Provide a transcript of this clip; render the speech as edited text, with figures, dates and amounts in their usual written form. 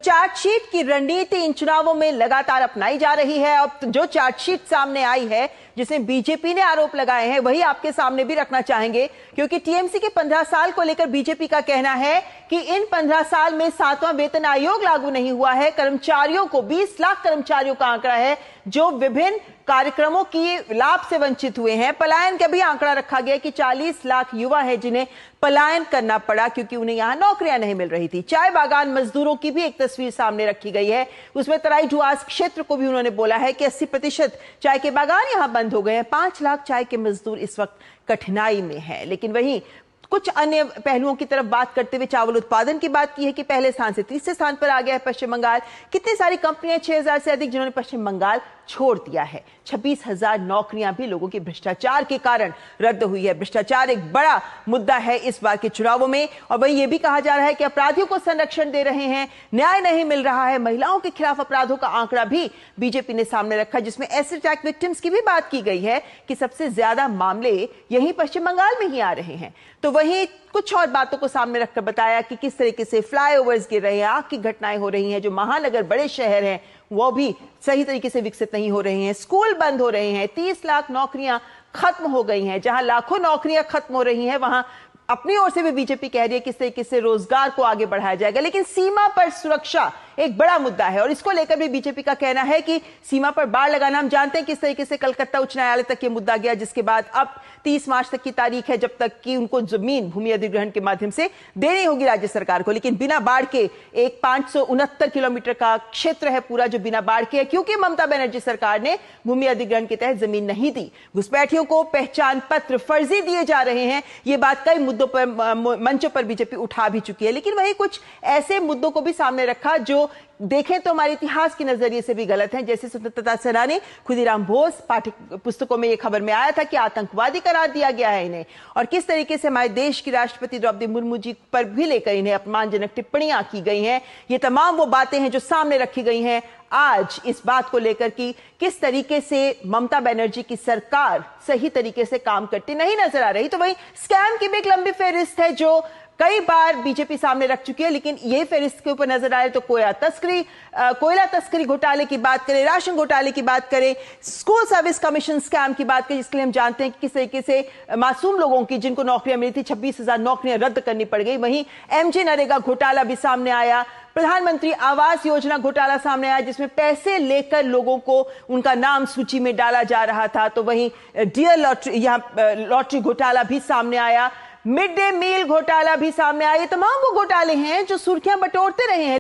Chargesheet की रणनीति इन चुनावों में लगातार अपनाई जा रही है। अब जो चार्जशीट सामने आई है जिसमें बीजेपी ने आरोप लगाए हैं वही आपके सामने भी रखना चाहेंगे, क्योंकि टीएमसी के 15 साल को लेकर बीजेपी का कहना है कि इन 15 साल में 7वां वेतन आयोग लागू नहीं हुआ है। कर्मचारियों को 20 लाख कर्मचारियों का आंकड़ा है जो विभिन्न कार्यक्रमों की लाभ से वंचित हुए हैं। पलायन का भी आंकड़ा रखा गया कि 40 लाख युवा है जिन्हें पलायन करना पड़ा क्योंकि उन्हें यहां नौकरियां नहीं मिल रही थी। चाय बागान मजदूरों की भी एक तस्वीर सामने रखी गई है, उसमें तराई डुआस क्षेत्र को भी उन्होंने बोला है कि 80% चाय के बागान यहां बंद हो गए हैं। 5 लाख चाय के मजदूर इस वक्त कठिनाई में हैं। लेकिन वहीं कुछ अन्य पहलुओं की तरफ बात करते हुए चावल उत्पादन की बात की है कि पहले स्थान से तीसरे स्थान पर आ गया है पश्चिम बंगाल। कितनी सारी कंपनियां 6000 से अधिक जिन्होंने पश्चिम बंगाल छोड़ दिया है। 26,000 नौकरियां भी लोगों की भ्रष्टाचार के कारण रद्द हुई है। भ्रष्टाचार एक बड़ा मुद्दा है इस बार के चुनावों में। और वहीं यह भी कहा जा रहा है कि अपराधियों को संरक्षण दे रहे हैं, न्याय नहीं मिल रहा है। महिलाओं के खिलाफ अपराधों का आंकड़ा भी बीजेपी ने सामने रखा, जिसमें एसिड अटैक विक्टिम्स की भी बात की गई है कि सबसे ज्यादा मामले यही पश्चिम बंगाल में ही आ रहे हैं। तो वहीं कुछ और बातों को सामने रखकर बताया कि किस तरीके से फ्लाईओवर्स गिर रहे हैं, आग की घटनाएं हो रही हैं, जो महानगर बड़े शहर हैं वो भी सही तरीके से विकसित नहीं हो रहे हैं, स्कूल बंद हो रहे हैं, 30 लाख नौकरियां खत्म हो गई हैं। जहां लाखों नौकरियां खत्म हो रही हैं वहां अपनी ओर से भी बीजेपी कह रही है किस तरीके से रोजगार को आगे बढ़ाया जाएगा। लेकिन सीमा पर सुरक्षा एक बड़ा मुद्दा है और इसको लेकर भी बीजेपी का कहना है कि सीमा पर बाड़ लगाना, हम जानते हैं किस तरीके से कलकत्ता उच्च न्यायालय तक ये मुद्दा गया, जिसके बाद अब 30 मार्च तक की तारीख है जब तक कि उनको जमीन भूमि अधिग्रहण के माध्यम से देनी होगी राज्य सरकार को। लेकिन बिना बाढ़ के एक 569 किलोमीटर का क्षेत्र है पूरा जो बिना बाढ़ के है, क्योंकि ममता बनर्जी सरकार ने भूमि अधिग्रहण के तहत जमीन नहीं दी। घुसपैठियों को पहचान पत्र फर्जी दिए जा रहे हैं, ये बात कई मुद्दों पर मंचों पर बीजेपी उठा भी चुकी है। लेकिन वही कुछ ऐसे मुद्दों को भी सामने रखा जो देखें तो हमारे इतिहास के नजरिए से भी गलत हैं। जैसे स्वतंत्रता सेनानी खुदीराम बोस, पाठ्य पुस्तकों में यह खबर में आया था कि आतंकवादी करार दिया गया है इन्हें, और किस तरीके से हमारे देश की राष्ट्रपति द्रौपदी मुर्मू जी पर भी लेकर इन्हें अपमानजनक टिप्पणियां की गई हैं। ये तमाम वो बातें हैं जो सामने रखी गई हैं आज इस बात को लेकर कि किस तरीके से ममता बनर्जी की सरकार सही तरीके से काम करती नहीं नजर आ रही। तो वही स्कैम की भी एक लंबी फेहरिस्त है जो कई बार बीजेपी सामने रख चुकी है, लेकिन ये फेहरिस्त के ऊपर नजर आए तो कोयला तस्करी घोटाले की बात करें, राशन घोटाले की बात करें, स्कूल सर्विस कमीशन स्कैम की बात करें, जिसके लिए हम जानते हैं कि किस तरीके से मासूम लोगों की जिनको नौकरियां मिली थी 26,000 नौकरियां रद्द करनी पड़ गई। वहीं एमजी नरेगा घोटाला भी सामने आया, प्रधानमंत्री आवास योजना घोटाला सामने आया जिसमें पैसे लेकर लोगों को उनका नाम सूची में डाला जा रहा था। तो वहीं डियर लॉटरी, यहां लॉटरी घोटाला भी सामने आया, मिड डे मील घोटाला भी सामने आया। ये तमाम वो घोटाले हैं जो सुर्खियां बटोरते रहे हैं।